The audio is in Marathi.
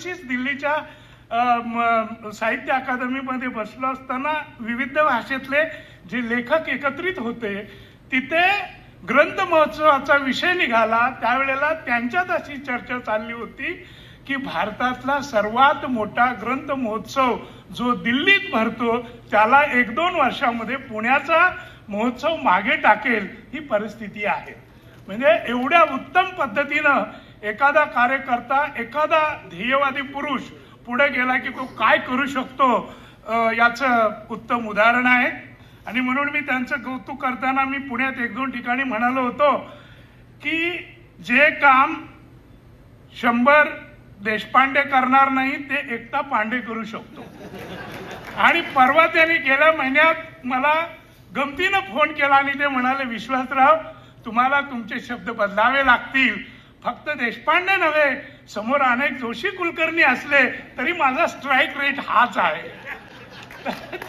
दरवर्षीच दिल्लीच्या साहित्य अकादमीमध्ये बसलो असताना विविध भाषेतले जे लेखक एकत्रित होते, तिथे ग्रंथ महोत्सवाचा विषय निघाला. त्यावेळेला त्यांच्यात अशी चर्चा चालली होती की भारतातला सर्वात मोठा ग्रंथ महोत्सव जो दिल्लीत भरतो त्याला 1-2 वर्षामध्ये पुण्याचा महोत्सव मागे टाकेल ही परिस्थिती आहे. म्हणजे एवढ्या उत्तम पद्धतीनं एखादा कार्यकर्ता, एखादा ध्येयवादी पुरुष पुढे गेला की तो काय करू शकतो याचं उत्तम उदाहरण आहे. आणि म्हणून मी त्यांचं कौतुक करताना मी पुण्यात 1-2 ठिकाणी म्हणालो होतो की जे काम 100 देशपांडे करणार नाही ते एकटा पांडे करू शकतो. आणि परवा त्यांनी गेल्या महिन्यात मला गमतीनं फोन केला आणि ते म्हणाले, विश्वासराव तुम्हाला तुमचे शब्द बदलावे लागतील. फक्त देशपांडे नव्हे, समोर अनेक जोशी कुलकर्णी असले तरी माझा स्ट्राईक रेट हाच आहे.